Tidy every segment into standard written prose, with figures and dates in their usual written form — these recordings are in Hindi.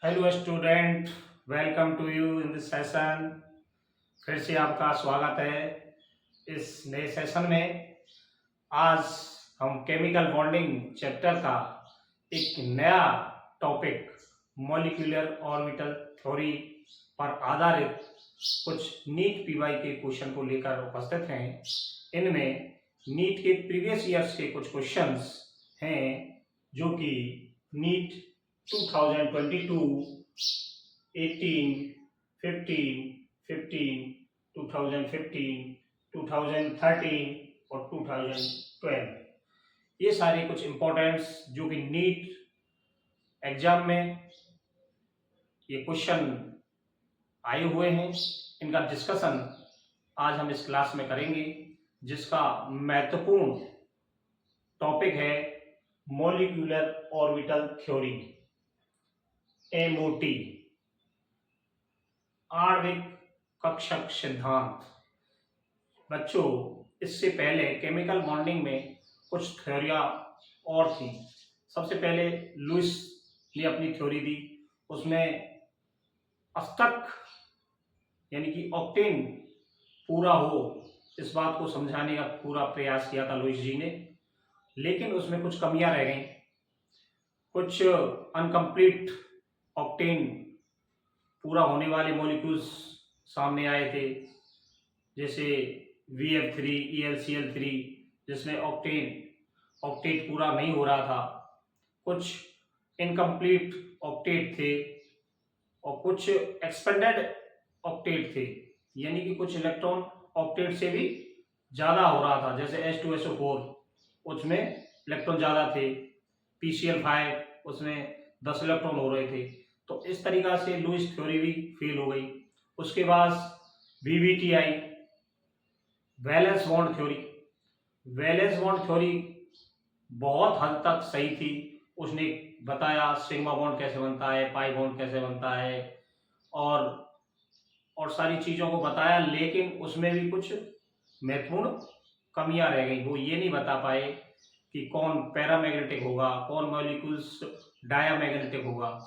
Hello student, welcome to you in this session. फिर से आपका स्वागत है इस नए सेशन में। आज हम केमिकल बॉन्डिंग चैप्टर का एक नया टॉपिक मॉलिक्यूलर ऑर्बिटल थ्योरी पर आधारित कुछ नीट पीवाई के क्वेश्चन को लेकर उपस्थित हैं। इनमें नीट के प्रीवियस ईयर्स के कुछ क्वेश्चंस हैं जो कि नीट 2022, 18, 15, 15, 2015, 2013 और 2012, ये सारे कुछ इंपॉर्टेंट्स जो कि नीट एग्जाम में ये क्वेश्चन आए हुए हैं, इनका डिस्कशन आज हम इस क्लास में करेंगे, जिसका महत्वपूर्ण टॉपिक है मॉलिक्यूलर ऑर्बिटल थ्योरी, एमओटी, आणविक कक्षक सिद्धांत। बच्चों, इससे पहले केमिकल बॉन्डिंग में कुछ थ्योरिया और थी। सबसे पहले लुईस ने अपनी थ्योरी दी, उसमें अष्टक यानी कि ऑक्टेन पूरा हो इस बात को समझाने का पूरा प्रयास किया था लुईस जी ने, लेकिन उसमें कुछ कमियां रह गई। कुछ अनकम्प्लीट ऑक्टेन पूरा होने वाले मॉलिक्यूल्स सामने आए थे, जैसे VF3, ElCl3, जिसमें ऑक्टेट पूरा नहीं हो रहा था। कुछ इनकम्प्लीट ऑक्टेट थे और कुछ एक्सपेंडेड ऑक्टेट थे, यानी कि कुछ इलेक्ट्रॉन ऑक्टेट से भी ज़्यादा हो रहा था, जैसे H2SO4 उसमें इलेक्ट्रॉन ज़्यादा थे, PCl5 उसमें 10 इलेक्ट्रॉन हो रहे थे। तो इस तरीक़ा से लुईस थ्योरी भी फेल हो गई। उसके बाद VBTI, valence bond theory. Valence bond theory बहुत हद तक सही थी। उसने बताया सिग्मा बॉन्ड कैसे बनता है, पाई बॉन्ड कैसे बनता है, और सारी चीज़ों को बताया, लेकिन उसमें भी कुछ महत्वपूर्ण कमियां रह गई। वो ये नहीं बता पाए कि कौन पैरामैग्नेटिक होगा, कौन मॉलिक्यूल्स डायामैग्नेटिक होगा।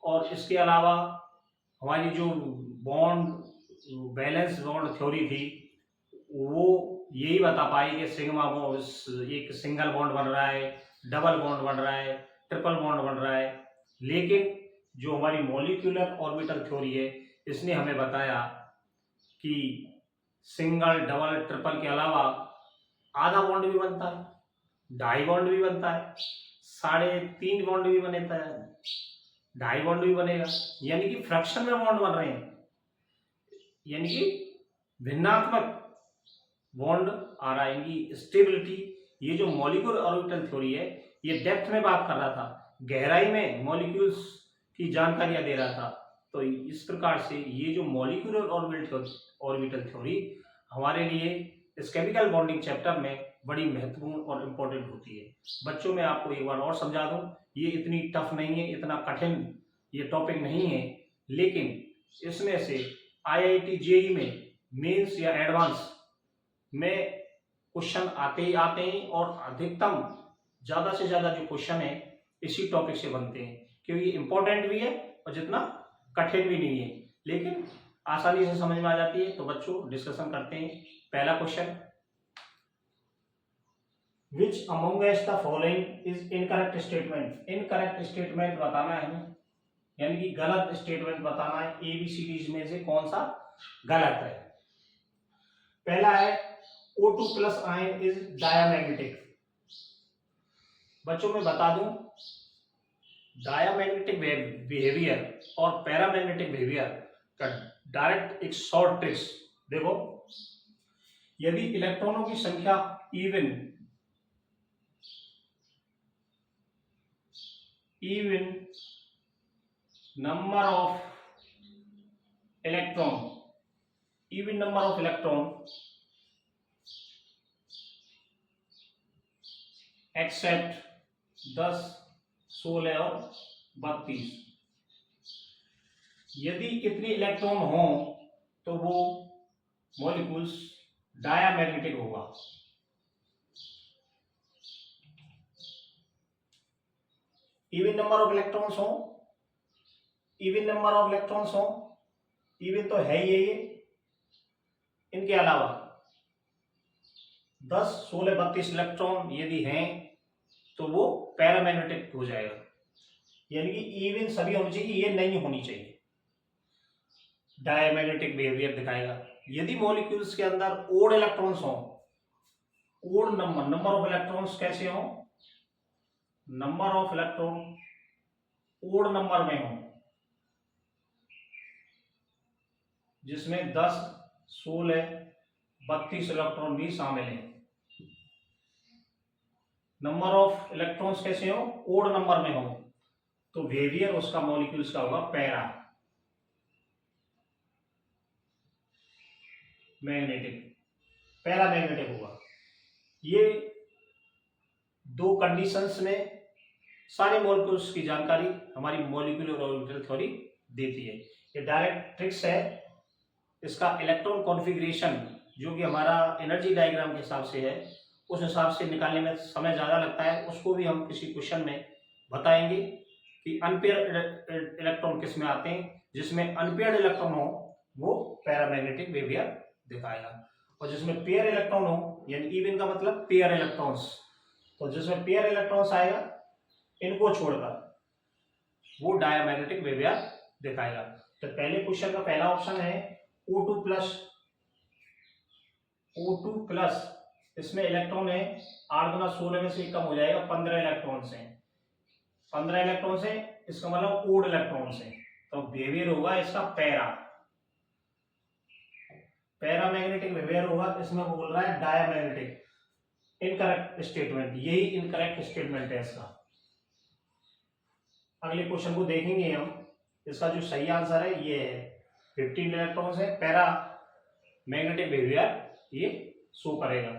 और इसके अलावा हमारी जो बॉन्ड बैलेंस बॉन्ड थ्योरी थी, वो यही बता पाई कि सिग्मा एक सिंगल बॉन्ड बन रहा है, डबल बॉन्ड बन रहा है, ट्रिपल बॉन्ड बन रहा है। लेकिन जो हमारी मॉलिक्यूलर ऑर्बिटल थ्योरी है, इसने हमें बताया कि सिंगल, डबल, ट्रिपल के अलावा आधा बॉन्ड भी बनता है, ढाई बॉन्ड भी बनता है, 3.5 बॉन्ड भी बनता है, ढाई बॉन्ड भी बनेगा, यानी कि फ्रैक्शन में बॉन्ड बन रहे हैं, यानी कि भिन्नात्मक बॉन्ड आ रहा है, इनकी स्टेबिलिटी। ये जो मॉलिक्यूलर ऑर्बिटल थ्योरी है, ये डेप्थ में बात कर रहा था, गहराई में मॉलिक्यूल्स की जानकारियां दे रहा था। तो इस प्रकार से ये जो मॉलिक्यूलर ऑर्बिटल थ्योरी हमारे लिए इस केमिकल बॉन्डिंग चैप्टर में बड़ी महत्वपूर्ण और इम्पोर्टेंट होती है। बच्चों, मैं आपको एक बार और समझा दूं, ये इतनी टफ नहीं है, इतना कठिन ये टॉपिक नहीं है, लेकिन इसमें से IIT JEE में मेंस या एडवांस में क्वेश्चन आते ही आते हैं, और अधिकतम ज़्यादा से ज़्यादा जो क्वेश्चन है इसी टॉपिक से बनते हैं, क्योंकि इम्पोर्टेंट भी है और जितना कठिन भी नहीं है, लेकिन आसानी से समझ में आ जाती है। तो बच्चों, डिस्कशन करते हैं। पहला question, which amongst the following is incorrect statement. Incorrect statement बताना है, यानी कि गलत स्टेटमेंट बताना है। ABCD में से कौन सा गलत है। पहला है O2 plus ion is diamagnetic. बच्चों, मैं बता दूं, डायामैग्नेटिक बिहेवियर और पैरामैग्नेटिक बिहेवियर का डायरेक्ट एक शॉर्ट ट्रिक्स देखो। यदि इलेक्ट्रॉनों की संख्या even number of electron except 10, 16 और 32, यदि इतने इलेक्ट्रॉन हो तो वो मॉलिक्यूल्स डायामैग्नेटिक होगा। इवन नंबर ऑफ इलेक्ट्रॉन्स हो इवन नंबर ऑफ इलेक्ट्रॉन्स हो, इवन तो है ही है ये, इनके अलावा 10, 16, 32 इलेक्ट्रॉन यदि हैं तो वो पैरामैग्नेटिक हो जाएगा, यानी कि इवन सभी होनी चाहिए, ये नहीं होनी चाहिए, डायमैग्नेटिक बिहेवियर दिखाएगा। यदि मॉलिक्यूल्स के अंदर ओड इलेक्ट्रॉन्स हो, ओड नंबर ऑफ इलेक्ट्रॉन्स कैसे हो, number of electron odd number में हो, जिसमें 10, 16, 32 इलेक्ट्रॉन भी शामिल है। नंबर ऑफ इलेक्ट्रॉन्स कैसे हो, ओड नंबर में हो, तो बिहेवियर उसका मॉलिक्यूल्स का होगा पैरा मैग्नेटिक, पैरामैग्नेटिक होगा। ये दो कंडीशंस में सारे मॉलिक्यूल्स की जानकारी हमारी मॉलिक्यूलर ऑर्बिटल थ्योरी देती है। ये डायरेक्ट ट्रिक्स है, इसका इलेक्ट्रॉन कॉन्फ़िगरेशन जो कि हमारा एनर्जी डायग्राम के हिसाब से है, उस हिसाब से निकालने में समय ज़्यादा लगता है, उसको भी हम किसी क्वेश्चन में बताएंगे कि अनपेयर्ड इलेक्ट्रॉन किस में आते हैं। जिसमें अनपेयर्ड इलेक्ट्रॉन हो वो पैरामैग्नेटिक बिहेवियर दिखाएगा, और जिसमें पेयर इलेक्ट्रॉन हो, यानी इवन का मतलब पेयर इलेक्ट्रॉन्स, तो जिसमें पेयर इलेक्ट्रॉन्स आएगा इनको छोड़कर वो डायमैग्नेटिक बिहेवियर दिखाएगा। तो पहले क्वेश्चन का पहला ऑप्शन है O2 प्लस, O2 प्लस, इसमें इलेक्ट्रॉन है 8 गुना 16 में से कम हो जाएगा, 15 इलेक्ट्रॉन से, 15 इलेक्ट्रॉन से, इसका मतलब ओड इलेक्ट्रॉन से, तो बिहेवियर होगा इसका पैरामैग्नेटिक बिहेवियर होगा। इसमें वो बोल रहा है डायमैग्नेटिक, इनकरेक्ट स्टेटमेंट, यही इनकरेक्ट स्टेटमेंट है इसका। अगले क्वेश्चन को देखेंगे हम, इसका जो सही आंसर है ये है 15 इलेक्ट्रॉन्स है, पैरा मैग्नेटिक बिहेवियर ये शो करेगा।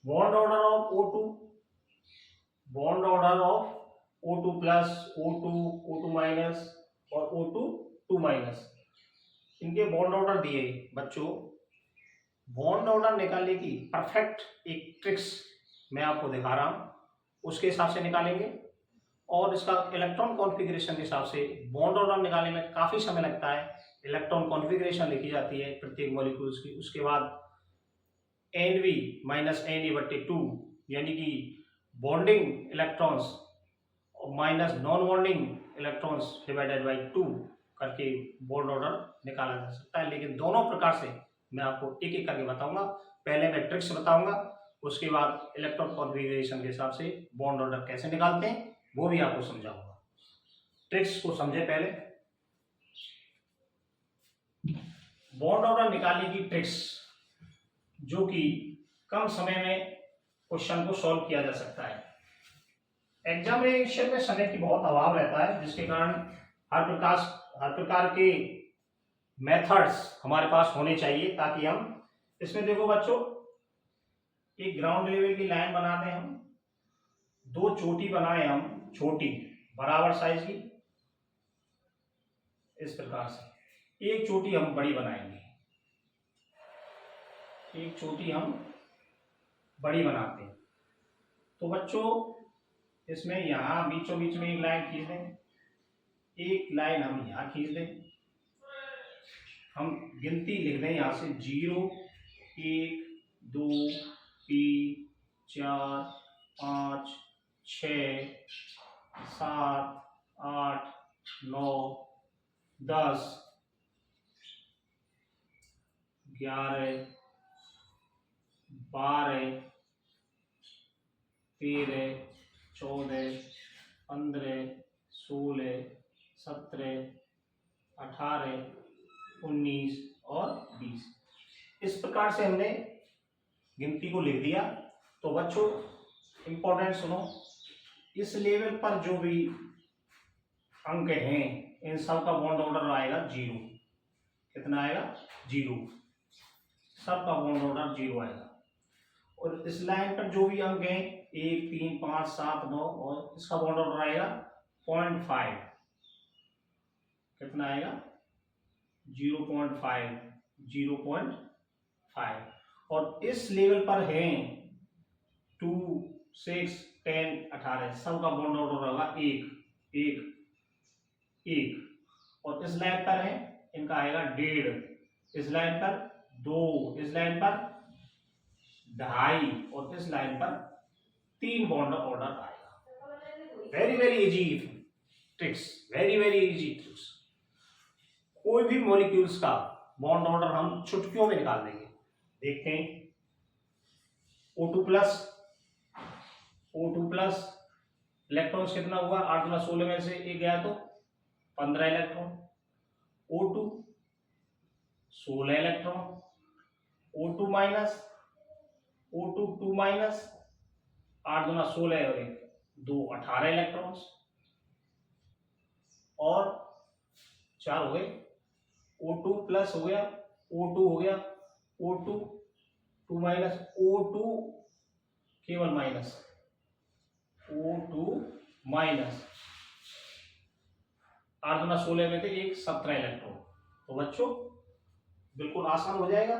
Bond order of O2, bond order of O2 plus, O2, O2 minus और O2, 2 माइनस, इनके बॉन्ड ऑर्डर दिए बच्चों। बॉन्ड ऑर्डर निकालने की परफेक्ट एक ट्रिक्स मैं आपको दिखा रहा हूं, उसके हिसाब से निकालेंगे, और इसका इलेक्ट्रॉन कॉन्फ़िगरेशन के हिसाब से बॉन्ड ऑर्डर निकालने में काफ़ी समय लगता है। इलेक्ट्रॉन कॉन्फ़िगरेशन लिखी जाती है प्रत्येक मॉलिक्यूल्स की, उसके बाद Nv माइनस Ne/2, यानी कि bonding electrons minus non bonding electrons divided by 2 करके बॉन्ड ऑर्डर निकाला जा सकता है। लेकिन दोनों प्रकार से मैं आपको एक एक करके बताऊंगा। पहले मैं ट्रिक्स बताऊंगा, उसके बाद इलेक्ट्रॉन कॉन्फ़िगरेशन के हिसाब से बॉन्ड ऑर्डर कैसे निकालते हैं वो भी आपको समझाऊंगा। ट्रिक्स को समझे पहले। बॉन्ड ऑर्डर निकालने की ट्रिक्स जो कि कम समय में क्वेश्चन को सॉल्व किया जा सकता है। एग्जामिनेशन में समय की बहुत अभाव रहता है, जिसके कारण हर प्रकार के मेथड्स हमारे पास होने चाहिए, ताकि हम इसमें देखो बच्चों, एक ग्राउंड लेवल की लाइन बनाते हैं हम, दो चोटी बनाए हम छोटी बराबर साइज की, इस प्रकार से एक चोटी हम बड़ी बनाएंगे, एक चोटी हम बड़ी बनाते हैं। तो बच्चों इसमें यहाँ बीचों बीच में एक लाइन खींच दें, एक लाइन हम यहाँ खींच दें, हम गिनती लिख दें यहाँ से 0, 1, 2, 3, 4, 5, 6, 7, 8, 9, 10, 11, 12, 13, 14, 15, 16, 17, 18, 19 और 20, इस प्रकार से हमने गिनती को लिख दिया। तो बच्चों इंपॉर्टेंट सुनो, इस लेवल पर जो भी अंक हैं इन सब का बॉन्ड ऑर्डर आएगा 0। कितना आएगा? 0। सब का बॉन्ड ऑर्डर 0 आएगा। और इस लाइन पर जो भी अंक हैं 1, 3, 5, 7, 9 और इसका बॉन्ड ऑर्डर आएगा 0.5। कितना आएगा? 0.5, 0.5। और इस लेवल पर हैं 2, 6, 10, 18, सब का बॉन्ड ऑर्डर होगा 1, 1, 1, और इस लाइन पर है इनका आएगा 1.5, इस लाइन पर 2, इस लाइन पर 2.5 और इस लाइन पर 3 बॉन्ड ऑर्डर आएगा। Very very easy tricks, very very easy tricks. कोई भी मॉलिक्यूल्स का बॉन्ड ऑर्डर हम चुटकियों में निकाल देंगे। देखते हैं O2 प्लस इलेक्ट्रॉन्स कितना हुआ, 8 × 16 में से एक गया तो 15 electron, O2 16 electron, O2 minus, O2 2 minus, 8 × 16 और 1 2 18 इलेक्ट्रॉन्स, और 4 हो गए, O2 प्लस हो गया, O2 हो गया, O2 2 माइनस, O2 केवल माइनस, O2 माइनस, 8 × 16 में थे 1 17 इलेक्ट्रॉन। तो बच्चों बिल्कुल आसान हो जाएगा।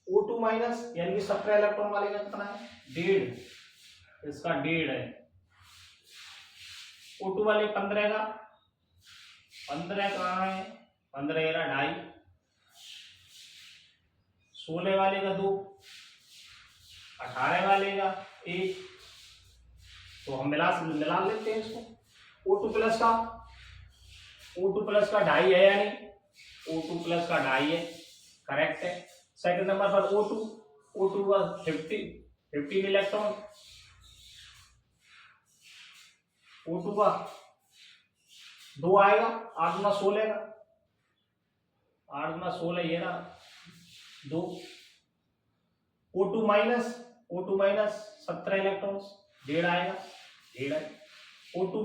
O2 माइनस यानी कि 17 इलेक्ट्रॉन वाले का कितना है 1.5, इसका 1.5 है। O2 वाले 15 का 15 कहाँ है, 15 era 2.5, 16 वाले का 2, 18 वाले का 1, तो हम मिला लेते हैं इसको। O2 प्लस का 2.5 है, यानी O2 प्लस का 2.5 है, करेक्ट है। सेकंड नंबर पर O2 का 15 इलेक्ट्रॉन, O2 का 2 आएगा, 8 × 16 का, 8 × 16 ये ना 2, O2 माइनस 17 इलेक्ट्रॉन्स, 1.5 आएगा, 1.5 है। O2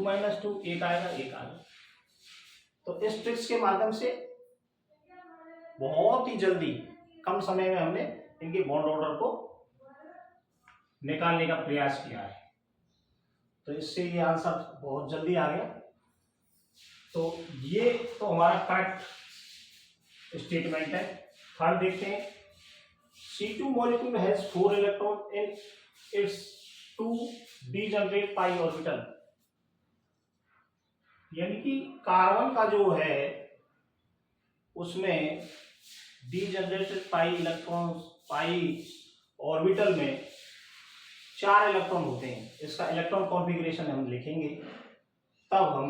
माइनस 2 1 आएगा, 1 आएगा। तो इस ट्रिक्स के माध्यम से बहुत ही जल्दी कम समय में हमने इनके बॉन्ड ऑर्डर को निकालने का प्रयास किया है। तो इससे ये आंसर बहुत जल्दी आ गया। तो ये तो हमारा करेक्ट स्टेटमेंट है। थर्ड देखते हैं, C2 molecule has 4 electron in its 2 degenerate pi orbital। यानी कि कार्बन का जो है उसमें डीजनरेटेड पाई इलेक्ट्रॉन्स, पाई ऑर्बिटल में 4 इलेक्ट्रॉन होते हैं। इसका इलेक्ट्रॉन कॉन्फ़िगरेशन हम लिखेंगे, तब हम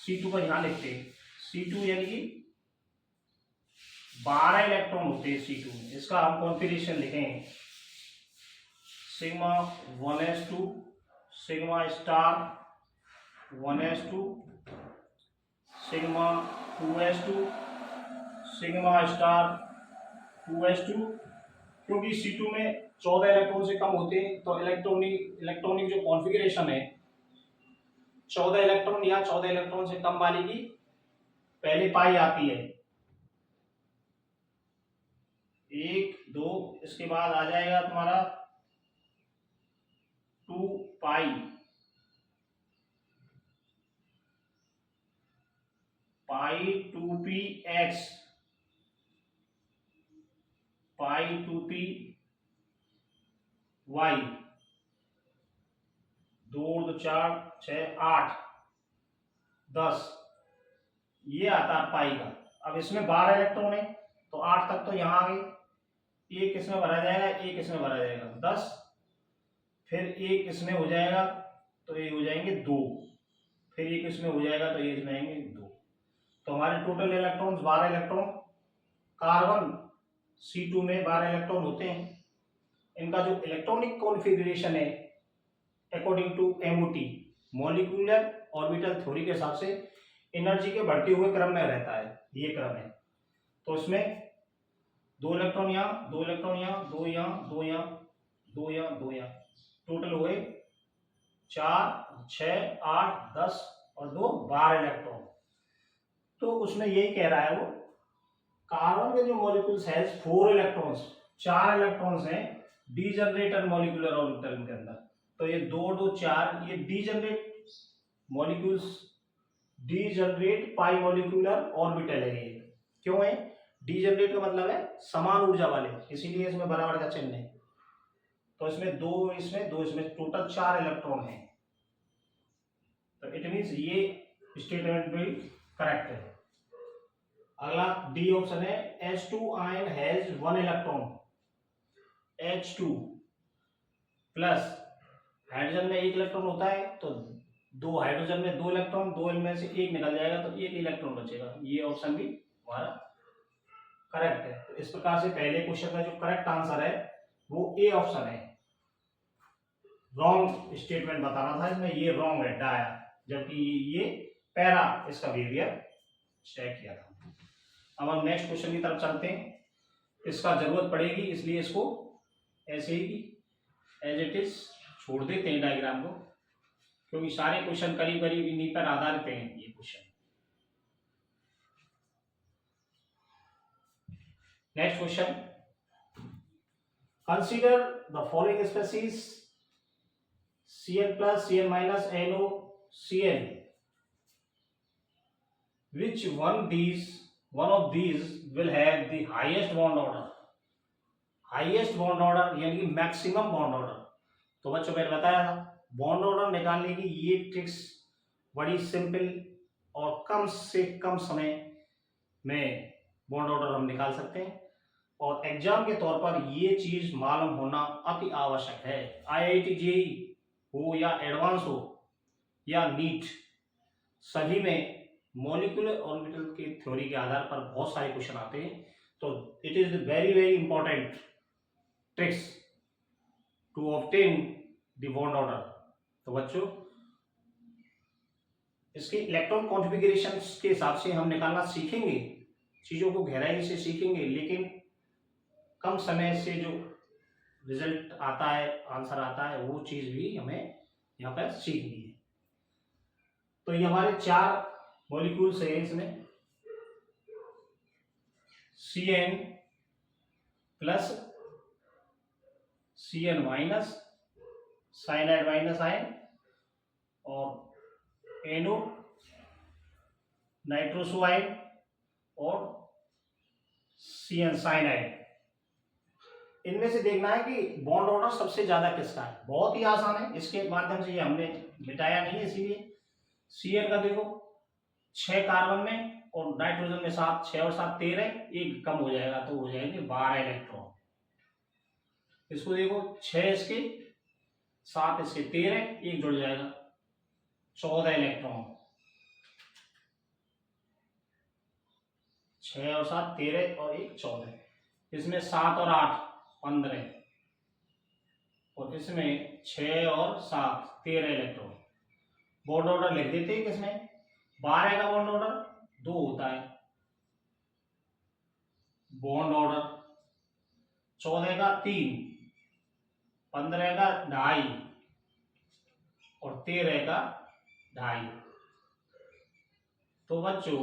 C2 का यहाँ लिखते हैं। C2 यानी कि 12 इलेक्ट्रॉन होते हैं C2 में। इसका हम कॉन्फ़िगरेशन लिखें sigma 1s2, sigma star 1s2, sigma 2s2, sigma star 2s2। क्योंकि C2 में 14 इलेक्ट्रॉन से कम होते हैं, तो इलेक्ट्रॉनिक जो कॉन्फ़िगरेशन है 14 इलेक्ट्रॉन या 14 इलेक्ट्रॉन से कम वाली की पहले पाई आती है, 1 2, इसके बाद आ जाएगा तुम्हारा 2 पाई, पाई 2px, पाई 2p y, 2 2 4 6 8 10, ये आता है पाई का। अब इसमें 12 इलेक्ट्रॉन है, तो 8 तक तो यहाँ आ गए, एक इसमें भरा जाएगा, एक इसमें भरा जाएगा 10, फिर एक इसमें हो जाएगा तो ये हो जाएंगे 2, फिर एक इसमें हो जाएगा तो ये इसमें आएंगे 2। तो हमारे total electrons 12 electron, carbon C2 में 12 इलेक्ट्रॉन होते हैं। इनका जो इलेक्ट्रॉनिक कॉन्फ़िगरेशन है according to MOT, molecular orbital theory के हिसाब से एनर्जी के बढ़ते हुए क्रम में रहता है, ये क्रम है। तो इसमें 2 इलेक्ट्रॉन यहाँ, 2 इलेक्ट्रॉन यहाँ, 2 यहाँ, 2 यहाँ, 2 यहाँ, 2 यहाँ, टोटल हुए 4 6 8 10 और 2 12 इलेक्ट्रॉन। तो उसमें यही कह रहा है वो, कार्बन के जो मॉलिक्यूल्स है 4 इलेक्ट्रॉन्स, 4 इलेक्ट्रॉन्स हैं डीजनरेटेड मॉलिक्यूलर ऑर्बिटल के अंदर। तो ये 2 2 4 ये डीजनरेट मॉलिक्यूल्स, डीजनरेट पाई मॉलिक्यूलर ऑर्बिटल है। ये क्यों है? डीजनरेट का मतलब है समान ऊर्जा वाले, इसीलिए इसमें बराबर का चिन्ह है। तो इसमें 2 इसमें 2 इसमें, टोटल 4 इलेक्ट्रॉन है। तो इट मीन्स ये स्टेटमेंट भी करेक्ट है। अगला डी ऑप्शन है H2 ion has 1 electron. H2 plus hydrogen में 1 इलेक्ट्रॉन होता है, तो 2 हाइड्रोजन में 2 इलेक्ट्रॉन, 2 में से 1 निकल जाएगा तो 1 इलेक्ट्रॉन बचेगा। ये ऑप्शन भी हमारा करेक्ट है। तो इस प्रकार से पहले क्वेश्चन का जो करेक्ट आंसर है वो ए ऑप्शन है। रॉन्ग स्टेटमेंट बताना था इसमें, ये रॉन्ग है डाया, जबकि ये पैरा इसका बिहेवियर चेक किया था। अब हम नेक्स्ट क्वेश्चन की तरफ चलते हैं। इसका जरूरत पड़ेगी इसलिए इसको ऐसे ही एज इट इज छोड़ देते हैं डायग्राम को, क्योंकि सारे क्वेश्चन करीब करीब इन्हीं पर आधारित हैं ये question. Next question, consider the following species Cn plus Cn minus NOCl, which one of these will have the highest bond order? Highest bond order यानी कि मैक्सिमम बॉन्ड ऑर्डर। तो बच्चों मैंने बताया था बॉन्ड ऑर्डर निकालने की ये ट्रिक्स बड़ी सिंपल और कम से कम समय में बॉन्ड ऑर्डर हम निकाल सकते हैं, और एग्जाम के तौर पर ये चीज मालूम होना अति आवश्यक है। IIT JEE हो या एडवांस हो या नीट, सभी में मॉलिक्यूलर ऑर्बिटल की थ्योरी के आधार पर बहुत सारे क्वेश्चन आते हैं। तो it is very very important tricks to obtain the bond order. तो बच्चों इसके इलेक्ट्रॉन कॉन्फ़िगरेशन के हिसाब से हम निकालना सीखेंगे, चीजों को गहराई से सीखेंगे, लेकिन कम समय से जो रिजल्ट आता है, आंसर आता है, वो चीज भी हमें यहाँ पर सीखनी है। तो ये हमारे 4 मॉलिक्यूल्स है इसमें, Cn plus Cn minus cyanide minus ion, और NO नाइट्रोसो आयन, और Cn साइनाइड। इनमें से देखना है कि बॉन्ड ऑर्डर सबसे ज्यादा किसका है। बहुत ही आसान है, इसके माध्यम से ये हमने मिटाया नहीं है, इसीलिए Cn का देखो 6 कार्बन में और नाइट्रोजन में 7, 6 और 7 13, एक कम हो जाएगा तो हो जाएंगे 12 इलेक्ट्रॉन। इसको देखो 6 इसके, 7 इसके, 13, एक जुड़ जाएगा 14 इलेक्ट्रॉन। 6 और 7 13 और 1 14, इसमें 7 और 8 15, और इसमें 6 और 7 13 इलेक्ट्रॉन। बॉन्ड ऑर्डर लिख देते हैं किसमें, 12 का बॉन्ड ऑर्डर 2 होता है बॉन्ड ऑर्डर, 14 का 3, 15 का 2.5 और 13 का 2.5। तो बच्चों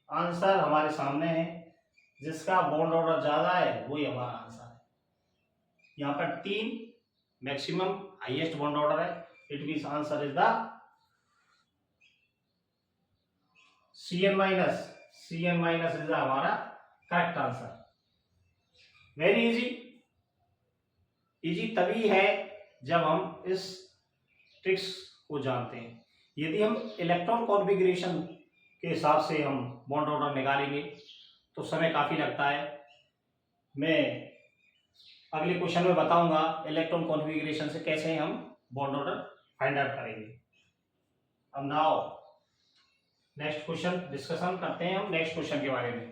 आंसर हमारे सामने है, जिसका बॉन्ड ऑर्डर ज्यादा है वही हमारा आंसर है। यहाँ पर 3 मैक्सिमम हाईएस्ट बॉन्ड ऑर्डर है, it means answer is the Cn minus is हमारा correct answer. Very easy, easy तभी है जब हम इस ट्रिक्स को जानते हैं। यदि हम इलेक्ट्रॉन कॉन्फ़िगरेशन के हिसाब से हम बॉन्ड ऑर्डर निकालेंगे तो समय काफी लगता है। मैं अगले क्वेश्चन में बताऊंगा इलेक्ट्रॉन कॉन्फ़िगरेशन से कैसे हम बॉन्ड ऑर्डर फाइंड आउट करेंगे। अब नाउ नेक्स्ट क्वेश्चन डिस्कशन करते हैं हम नेक्स्ट क्वेश्चन के बारे में।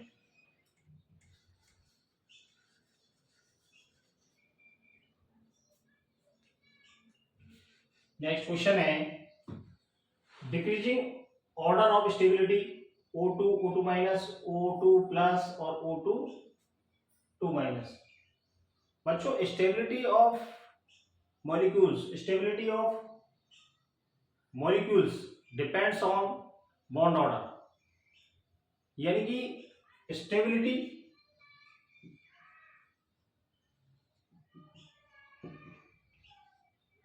नेक्स्ट क्वेश्चन है decreasing order of stability O2, O2 minus, O2 plus और O2 2 माइनस। बच्चों stability of molecules depends on bond order, यानी कि stability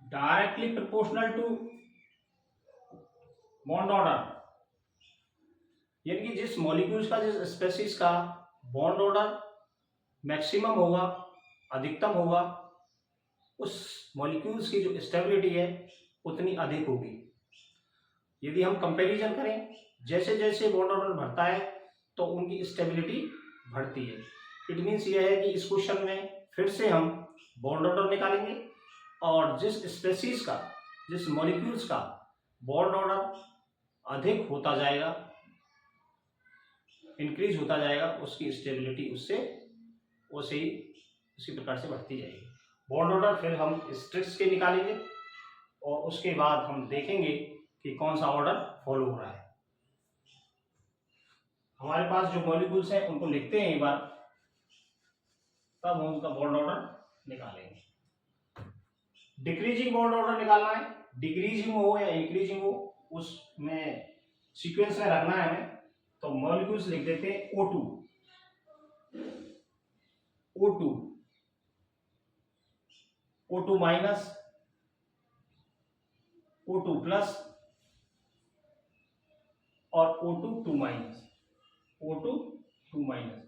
directly proportional to bond order, यानी कि जिस मॉलिक्यूल्स का, जिस स्पेसीज का बॉन्ड ऑर्डर मैक्सिमम होगा, अधिकतम होगा, उस मॉलिक्यूल्स की जो स्टेबिलिटी है उतनी अधिक होगी। यदि हम कंपैरिजन करें, जैसे जैसे बॉन्ड ऑर्डर बढ़ता है तो उनकी स्टेबिलिटी बढ़ती है। इट मीन्स यह है कि इस क्वेश्चन में फिर से हम बॉन्ड ऑर्डर निकालेंगे और जिस स्पेसीज का, जिस मॉलिक्यूल्स का बॉन्ड ऑर्डर अधिक होता जाएगा, इंक्रीज होता जाएगा, उसकी स्टेबिलिटी उससे उसी प्रकार से बढ़ती जाएगी। बॉन्ड ऑर्डर फिर हम स्ट्रिक्स के निकालेंगे और उसके बाद हम देखेंगे कि कौन सा ऑर्डर फॉलो हो रहा है। हमारे पास जो मॉलिक्यूल्स हैं उनको लिखते हैं एक बार, तब हम उनका बॉन्ड ऑर्डर निकालेंगे। डिक्रीजिंग बॉन्ड ऑर्डर निकालना है, डिक्रीजिंग हो या इंक्रीजिंग हो उसमें सीक्वेंस में रखना है हमें। तो मॉलिक्यूल्स लिख देते हैं O2, O2, O2 minus, O2 plus और O2 2 माइनस, O2 2 माइनस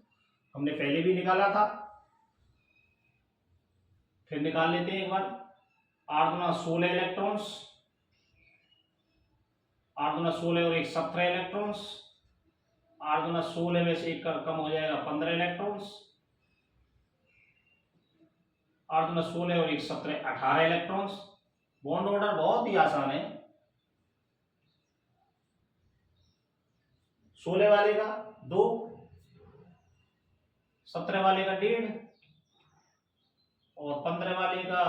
हमने पहले भी निकाला था, फिर निकाल लेते हैं एक बार। 8 दूना 16 इलेक्ट्रॉन्स, 8 दूना 16 और 1 17 इलेक्ट्रॉन्स, 8 दूना 16 में से 1 कम हो जाएगा 15 इलेक्ट्रॉन्स, 8 दूना 16 और 1 17 18 इलेक्ट्रॉन्स। बॉन्ड ऑर्डर बहुत ही आसान है। 16 वाले का 2, 17 वाले का 1.5 और 15 वाले का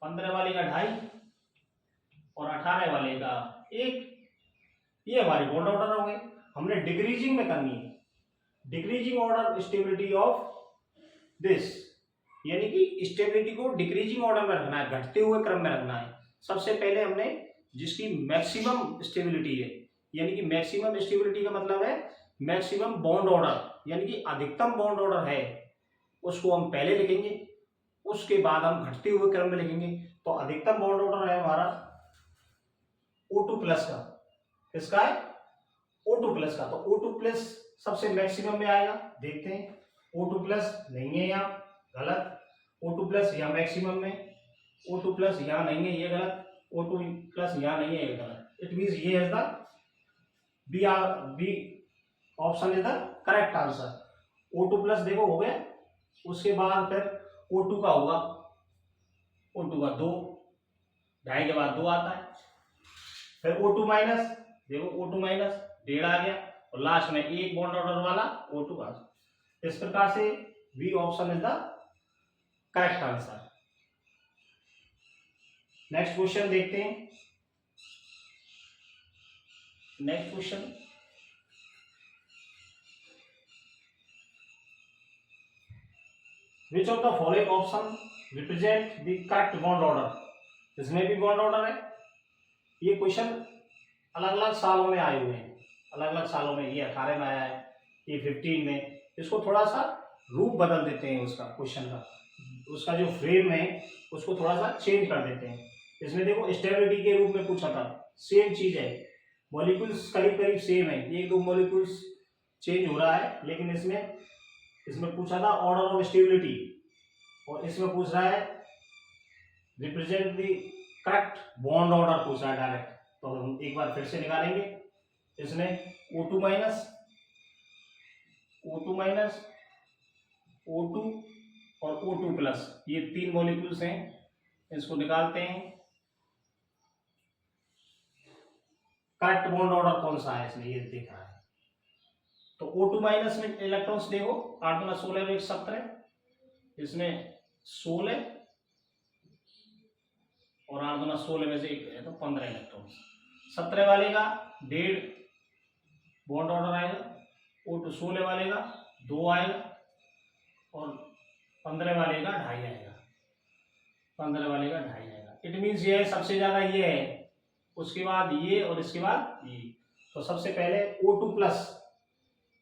2.5 और 18 वाले का 1। ये हमारी बॉन्ड ऑर्डर हो गए। हमने डिक्रीजिंग में करनी है, decreasing order stability of this, यानी कि स्टेबिलिटी को डिक्रीजिंग ऑर्डर में रखना है, घटते हुए क्रम में रखना है। सबसे पहले हमने जिसकी मैक्सिमम स्टेबिलिटी है, यानी कि मैक्सिमम स्टेबिलिटी का मतलब है मैक्सिमम बॉन्ड ऑर्डर, यानी कि अधिकतम बॉन्ड ऑर्डर है, उसको हम पहले लिखेंगे, उसके बाद हम घटते हुए क्रम में लिखेंगे। तो अधिकतम बॉन्ड ऑर्डर है हमारा O2 प्लस का, किसका है? O2 प्लस का। तो O2 प्लस सबसे मैक्सिमम में आएगा, देखते हैं। O2 प्लस नहीं है यहाँ, गलत। O2 प्लस यहाँ मैक्सिमम में, O2 प्लस यहाँ नहीं है, ये गलत। O2 प्लस यहाँ नहीं है, ये गलत। इट मीन्स ये है the B option is the correct answer. O2 plus देखो हो गया, उसके बाद फिर O2 का होगा, O2 का 2, 2.5 के बाद 2 आता है। फिर O2 माइनस, देखो O2 माइनस 1.5 आ गया और लास्ट में 1 बॉन्ड ऑर्डर वाला O2 का। इस प्रकार से B option is the correct answer. Next question देखते हैं। Next question, which of the following option represent the correct bond order. इसमें भी बॉन्ड ऑर्डर है। ये क्वेश्चन अलग अलग सालों में आए हुए हैं, अलग अलग सालों में। ये 18 में आया है, ये 15 में। इसको थोड़ा सा रूप बदल देते हैं उसका, क्वेश्चन का, उसका जो फ्रेम है उसको थोड़ा सा चेंज कर देते हैं। इसमें देखो स्टेबिलिटी के रूप में पूछा था, सेम चीज है, मॉलिक्यूल्स करीब करीब सेम है, 1-2 मॉलिक्यूल्स चेंज हो रहा है, लेकिन इसमें पूछा था ऑर्डर ऑफ स्टेबिलिटी और इसमें पूछ रहा है represent the correct bond order पूछ रहा है डायरेक्ट। तो हम एक बार फिर से निकालेंगे। इसमें O2 minus, O2 minus, O2 और O2 प्लस, ये 3 मॉलिक्यूल्स हैं, इसको निकालते हैं। करेक्ट बॉन्ड ऑर्डर कौन सा है इसमें, ये देखा है। तो O2 माइनस में इलेक्ट्रॉन्स देखो, 8 दूना 16 में 17, इसमें 16 और 8 दूना 16 में से 1 है तो 15 इलेक्ट्रॉन्स। 17 वाले का 1.5 बॉन्ड ऑर्डर आएगा, O2 16 वाले का 2 आएगा और 15 वाले का 2.5 आएगा, 15 वाले का 2.5 आएगा। इट मीन्स ये है सबसे ज्यादा ये है, उसके बाद ये और इसके बाद ये। तो सबसे पहले O2 plus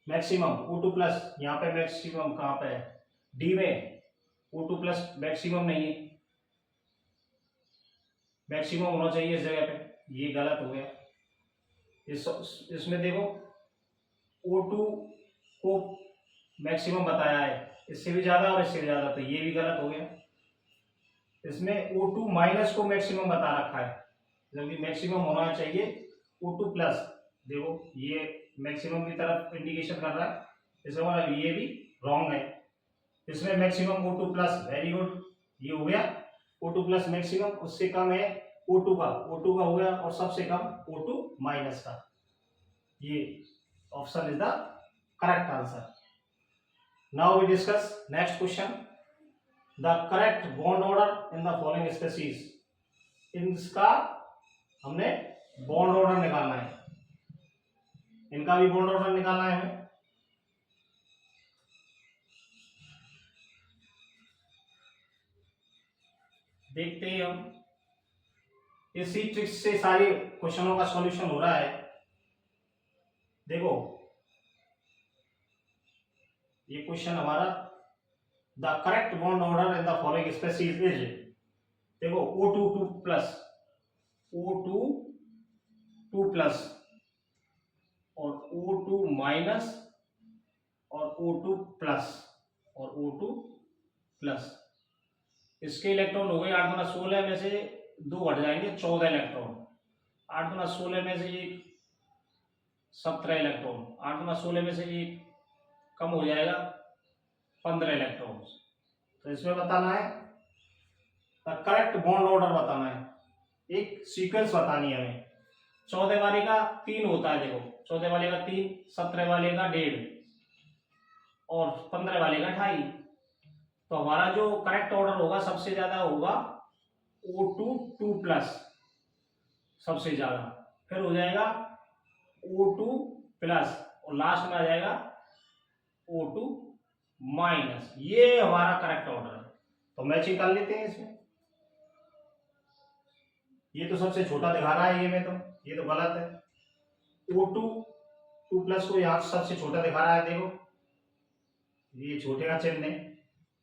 maximum, O2 plus यहाँ पे मैक्सिमम कहाँ पे है, डी में। O2 प्लस मैक्सिमम नहीं है, मैक्सिमम होना चाहिए इस जगह पे, ये गलत हो गया। इसमें देखो O2 को मैक्सिमम बताया है, इससे भी ज्यादा और इससे भी ज्यादा, तो ये भी गलत हो गया। इसमें O2 माइनस को मैक्सिमम बता रखा है, जबकि मैक्सिमम होना चाहिए O2 प्लस। देखो ये मैक्सिमम की तरफ इंडिकेशन कर रहा है, इसका मतलब ये भी रॉन्ग है। इसमें maximum O2 plus, very good, ये हो गया O2 प्लस मैक्सिमम, उससे कम है O2 का, O2 का हो गया, और सबसे कम O2 माइनस का। ये option is the correct answer. Now we discuss next question, the correct bond order in the following species. इनका हमने बॉन्ड ऑर्डर निकालना है, इनका भी बॉन्ड ऑर्डर निकालना है हमें। देखते हैं हम, इसी ट्रिक्स से सारे क्वेश्चनों का सॉल्यूशन हो रहा है। देखो ये क्वेश्चन हमारा, the correct bond order in the following species is, देखो O2 2 प्लस, O2 2 प्लस और O2 माइनस और O2 प्लस और O2 प्लस। इसके इलेक्ट्रॉन हो गए 8 गुना 16 में से 2 हट जाएंगे, 14 इलेक्ट्रॉन। 8 गुना 16 में से एक 17 इलेक्ट्रॉन, 8 गुना 16 में से एक कम हो जाएगा 15 इलेक्ट्रॉन। तो इसमें बताना है करेक्ट बॉन्ड ऑर्डर बताना है, एक सीक्वेंस बतानी है हमें। 14 वाले का 3 होता है, देखो 14 वाले का 3, 17 वाले का 1.5 और 15 वाले का 2.5। तो हमारा जो करेक्ट ऑर्डर होगा सबसे ज्यादा होगा O2 2 प्लस, सबसे ज्यादा, फिर हो जाएगा O2 प्लस और लास्ट में आ जाएगा O2 माइनस। ये हमारा करेक्ट ऑर्डर है। तो मैचिंग कर लेते हैं इसमें। ये तो सबसे छोटा दिखा रहा है, ये में तो ये तो गलत है। O2 2 प्लस को यहाँ सबसे छोटा दिखा रहा है, देखो ये छोटे का चिन्ह है,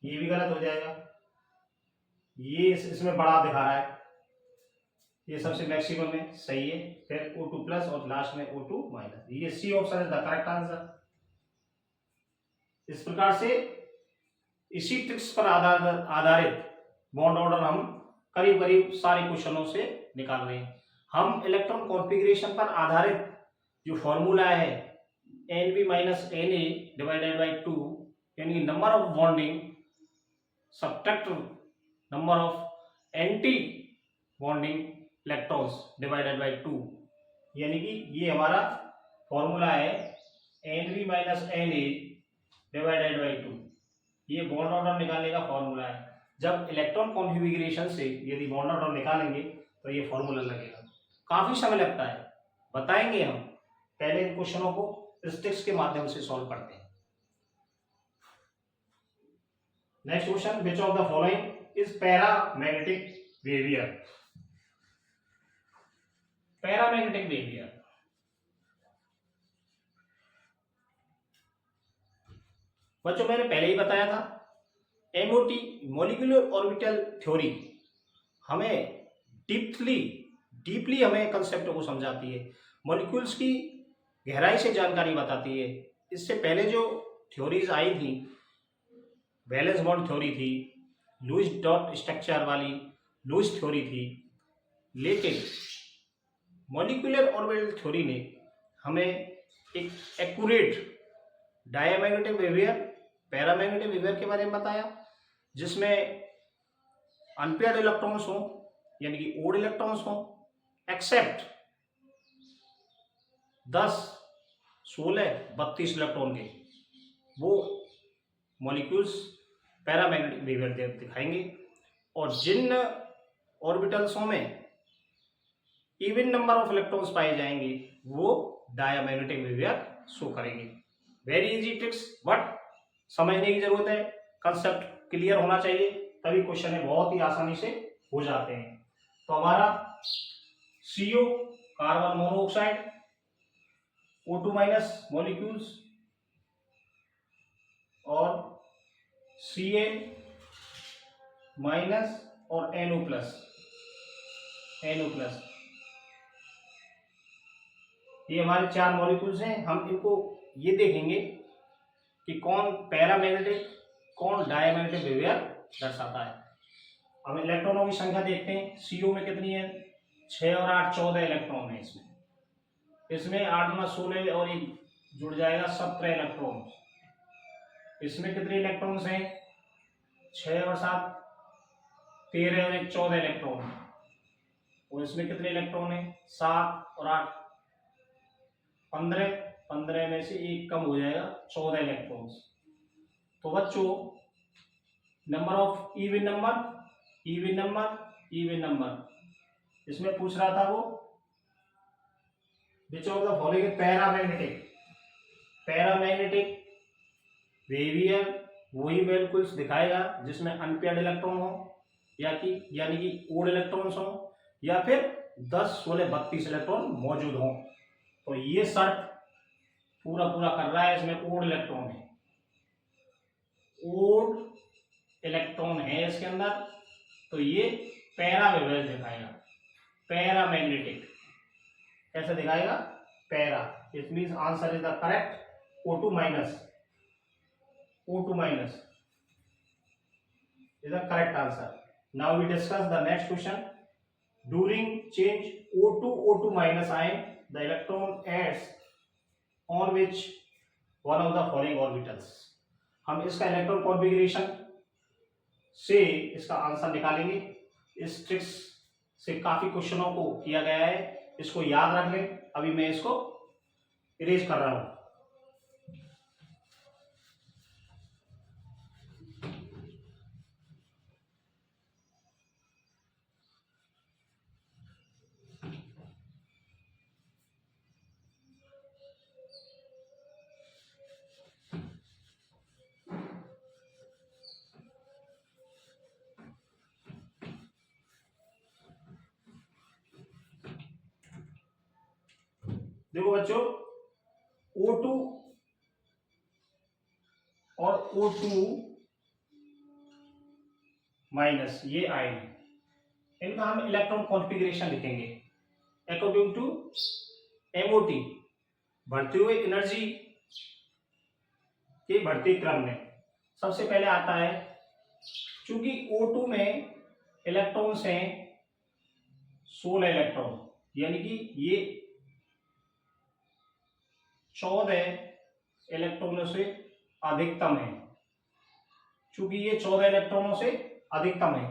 ये भी गलत हो जाएगा। ये इसमें बड़ा दिखा रहा है, ये सबसे मैक्सिमम है, सही है। फिर O2 प्लस और लास्ट में O2 माइनस, ये C option is the correct answer. इस प्रकार से इसी ट्रिक्स पर आधारित बॉन्ड ऑर्डर हम करीब करीब सारे क्वेश्चनों से निकाल रहे हैं। हम इलेक्ट्रॉन कॉन्फ़िगरेशन पर आधारित जो फॉर्मूला है Nb minus Na divided by 2, यानी number of bonding subtract number of anti bonding electrons divided by 2, यानी कि ये हमारा फॉर्मूला है Nb minus Na divided by 2। ये बॉन्ड ऑर्डर निकालने का फॉर्मूला है। जब इलेक्ट्रॉन कॉन्फ़िगरेशन से यदि बॉन्ड ऑर्डर निकालेंगे तो ये फॉर्मूला लगेगा। काफी समय लगता है, बताएंगे हम। पहले इन क्वेश्चनों को स्टिक्स के माध्यम से सॉल्व करते हैं। Next question, which of the following is paramagnetic behaviour. Paramagnetic behaviour, बच्चों मैंने पहले ही बताया था, MOT मॉलिक्यूलर ऑर्बिटल थ्योरी हमें डीपली हमें कंसेप्ट को समझाती है, मॉलिक्यूल्स की गहराई से जानकारी बताती है। इससे पहले जो थ्योरीज आई थी, वैलेंस बॉन्ड थ्योरी थी, लुईस डॉट स्ट्रक्चर वाली लुईस थ्योरी थी, लेकिन मॉलिक्यूलर ऑर्बिटल थ्योरी ने हमें एक accurate diamagnetic behaviour, paramagnetic behaviour के बारे में बताया, जिसमें अनपेयर्ड इलेक्ट्रॉन्स हो, यानी कि ओड इलेक्ट्रॉन्स हो, एक्सेप्ट 10, 16, 32 इलेक्ट्रॉन के, वो मॉलिक्यूल्स पैरामैग्नेटिक बिहेवियर दिखाएंगे। और जिन ऑर्बिटल्सों में इवन नंबर ऑफ इलेक्ट्रॉन्स पाए जाएंगे वो डायमैग्नेटिक बिहेवियर शो करेंगे। वेरी इजी ट्रिक्स, बट समझने की जरूरत है, कंसेप्ट क्लियर होना चाहिए, तभी क्वेश्चन बहुत ही आसानी से हो जाते हैं। तो हमारा CO carbon monoxide, O2 minus molecules और Cl माइनस और NO प्लस, ये हमारे 4 मॉलिक्यूल्स हैं। हम इनको ये देखेंगे कि कौन पैरामैग्नेटिक कौन डायमैग्नेटिक बिहेवियर दर्शाता है। हम इलेक्ट्रॉनों की संख्या देखते हैं, CO में कितनी है 6 और 8 14 इलेक्ट्रॉन है इसमें। इसमें 8 में 16 और एक जुड़ जाएगा 17 इलेक्ट्रॉन। इसमें कितने इलेक्ट्रॉन्स हैं? 6 और 7 13 और एक 14 इलेक्ट्रॉन। और इसमें कितने इलेक्ट्रॉन है? 7 और 8 15। 15 में से एक कम हो जाएगा 14 इलेक्ट्रॉन्स। तो बच्चों नंबर ऑफ इवन नंबर इसमें पूछ रहा था वो विच of the following paramagnetic behaviour वही मॉलिक्यूल्स दिखाएगा जिसमें अनपेयर्ड इलेक्ट्रॉन हो यानी कि ओड इलेक्ट्रॉन्स हो या फिर 10 16 32 इलेक्ट्रॉन मौजूद हो। तो ये शर्त पूरा कर रहा है। इसमें ओड इलेक्ट्रॉन है इसके अंदर, तो ये पैरा वेवलेंथ दिखाएगा। पैरामैग्नेटिक कैसे दिखाएगा? Para. It means answer is the correct. O2 minus is the correct answer. Now we discuss the next question. During change O2 minus ion, the electron adds on which one of the following orbitals. हम इसका इलेक्ट्रॉन कॉन्फ़िगरेशन से इसका आंसर निकालेंगे। इस ट्रिक्स से काफी क्वेश्चनों को किया गया है, इसको याद रख लें। अभी मैं इसको इरेज कर रहा हूं। देखो बच्चों, O2 और O2 माइनस ये आयन, इनका हम इलेक्ट्रॉन कॉन्फ़िगरेशन लिखेंगे अकॉर्डिंग टू MOT, बढ़ती हुई एनर्जी के बढ़ते क्रम में। सबसे पहले आता है, चूंकि O2 में इलेक्ट्रॉन्स हैं 16 इलेक्ट्रॉन, यानी कि ये 14 इलेक्ट्रॉनों से अधिकतम है। चूंकि ये 14 इलेक्ट्रॉनों से अधिकतम है,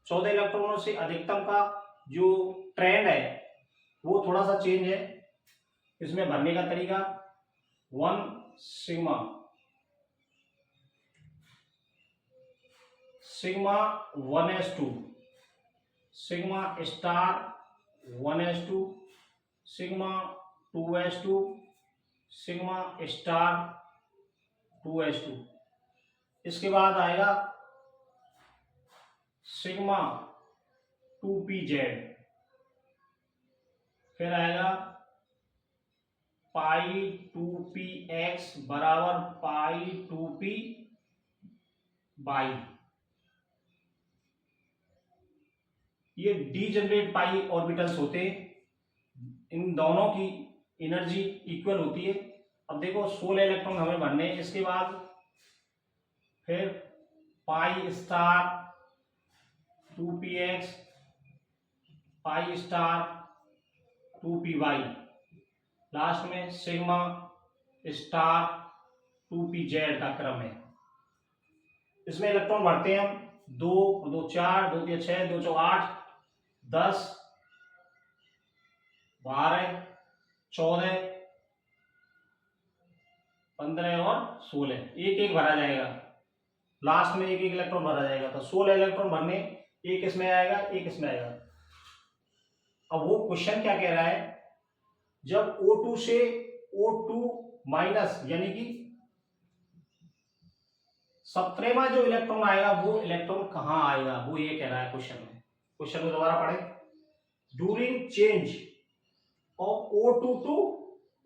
14 इलेक्ट्रॉनों से अधिकतम का जो ट्रेंड है वो थोड़ा सा चेंज है। इसमें भरने का तरीका 1 sigma 1s2 sigma star 1s2 sigma 2s2 sigma star 2s2। इसके बाद आएगा सिग्मा 2pz, फिर आएगा पाई 2px बराबर पाई 2p बाई। ये डीजनरेट पाई ऑर्बिटल्स होते हैं, इन दोनों की एनर्जी इक्वल होती है। अब देखो 16 इलेक्ट्रॉन हमें भरने हैं, इसके बाद फिर pi star 2px pi star 2py, last में सिग्मा स्टार 2pz का क्रम है। इसमें इलेक्ट्रॉन भरते हैं हम 2 2 4 2 3 6 2 4 8 10 12 14 15 और 16, एक एक भरा जाएगा। लास्ट में एक एक इलेक्ट्रॉन भरा जाएगा, तो 16 इलेक्ट्रॉन भरने, एक इसमें आएगा एक इसमें आएगा। अब वो क्वेश्चन क्या कह रहा है, जब O2 से O2 माइनस यानी कि 17वां जो इलेक्ट्रॉन आएगा वो इलेक्ट्रॉन कहां आएगा, वो ये कह रहा है क्वेश्चन में। क्वेश्चन को दोबारा पढ़े। During change of O2 to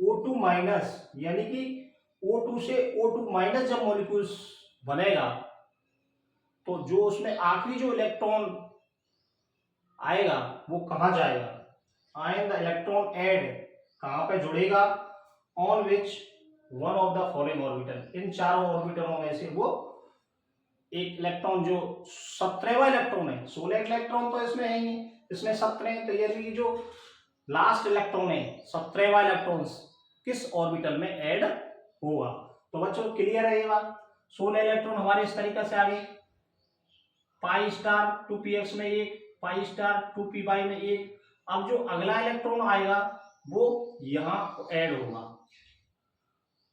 O2 minus, यानी कि O2 से O2 माइनस जब मॉलिक्यूल्स बनेगा तो जो उसमें आखिरी जो इलेक्ट्रॉन आएगा वो कहां जाएगा। आयन द इलेक्ट्रॉन एड कहां पे जुड़ेगा, on which one of the following orbital, इन चारों ऑर्बिटलों में से वो एक इलेक्ट्रॉन जो 17वां इलेक्ट्रॉन है, 16 इलेक्ट्रॉन तो इसमें है ही नहीं, इसमें 17, तो यानी जो लास्ट इलेक्ट्रॉन है 17वां इलेक्ट्रॉन किस ऑर्बिटल में ऐड होगा। तो बच्चों क्लियर है ये बात। 16 इलेक्ट्रॉन हमारे इस तरीके से आ गए, पाई स्टार 2px में एक, पाई स्टार 2py में एक। अब जो अगला इलेक्ट्रॉन आएगा वो यहाँ ऐड होगा,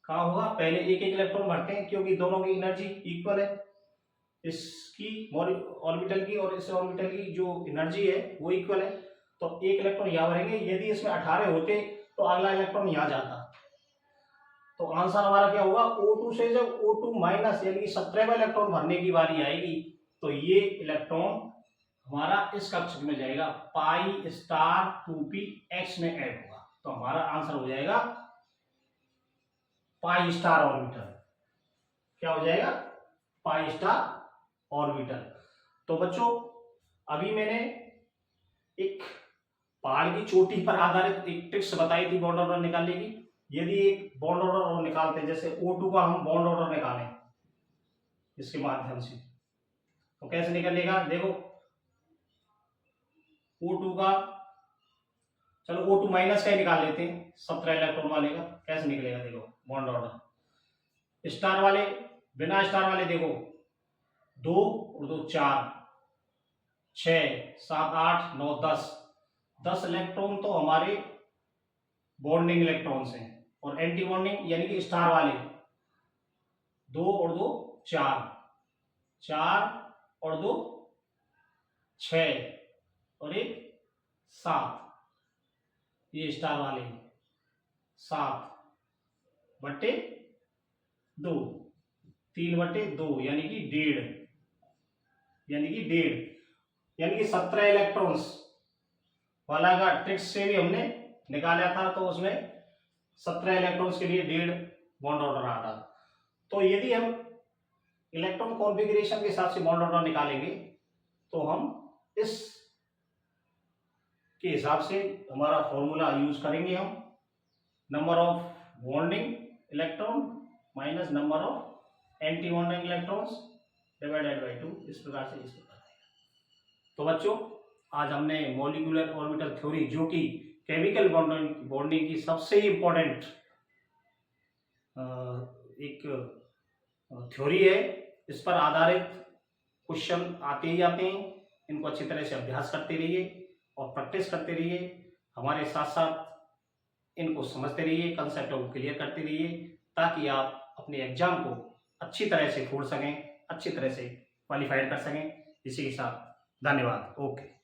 कहाँ होगा, पहले एक एक इलेक्ट्रॉन भरते हैं क्योंकि दोनों की एनर्जी इक्वल है, इसकी ऑर्बिटल की और इस ऑर्बिटल की जो एनर्जी है वो इक्वल है। तो एक इलेक्ट्रॉन यहाँ भरेंगे, यदि इसमें 18 होते तो अगला इलेक्ट्रॉन यहाँ जाता, तो आंसर हमारा क्या होगा, O2 से जब O2 माइनस यानी कि 17वां इलेक्ट्रॉन भरने की बारी आएगी तो ये इलेक्ट्रॉन हमारा इस कक्ष में जाएगा, पाई स्टार 2px में ऐड होगा। तो हमारा आंसर हो जाएगा पाई स्टार ऑर्बिटल। क्या हो जाएगा, पाई स्टार ऑर्बिटल। तो बच्चों अभी मैंने एक पहाड़ की चोटी पर आधारित एक ट्रिक्स बताई थी बॉन्ड ऑर्डर निकालने की। यदि एक बॉन्ड ऑर्डर निकालते हैं, जैसे O2 का हम बॉन्ड ऑर्डर निकालें इसके माध्यम से, तो कैसे निकलेगा, देखो O2 का, चलो O2 माइनस का ही निकाल लेते हैं, 17 इलेक्ट्रॉन वाले का कैसे निकलेगा, देखो बॉन्ड ऑर्डर स्टार वाले, बिना स्टार वाले देखो 2 और 2 4, 6 7 8 9 10 इलेक्ट्रॉन तो हमारे बॉन्डिंग इलेक्ट्रॉन्स हैं, और एंटी बॉन्डिंग यानी कि स्टार वाले 2 और 2 4, 4 और 2 6 और 1 7, ये स्टार वाले 7/2, 3/2 यानी कि 1.5, यानी कि 17 इलेक्ट्रॉन्स वाला का ट्रिक्स से भी हमने निकाला था, तो उसमें 17 इलेक्ट्रॉन्स के लिए 1.5 बॉन्ड ऑर्डर आता। तो यदि हम इलेक्ट्रॉन कॉन्फ़िगरेशन के हिसाब से बॉन्ड ऑर्डर निकालेंगे तो हम इस के हिसाब से हमारा फॉर्मूला यूज करेंगे, हम number of bonding electron minus number of anti bonding electrons divided by 2, इस प्रकार से तो बच्चों आज हमने मॉलिक्यूलर ऑर्बिटल थ्योरी, जो कि केमिकल बॉन्डिंग की सबसे इंपॉर्टेंट एक थ्योरी है, इस पर आधारित क्वेश्चन आते ही आते हैं। इनको अच्छी तरह से अभ्यास करते रहिए और प्रैक्टिस करते रहिए, हमारे साथ साथ इनको समझते रहिए, कंसेप्टों को क्लियर करते रहिए, ताकि आप अपने एग्जाम को अच्छी तरह से फोड़ सकें, अच्छी तरह से क्वालिफाइड कर सकें। इसी के साथ धन्यवाद। ओके।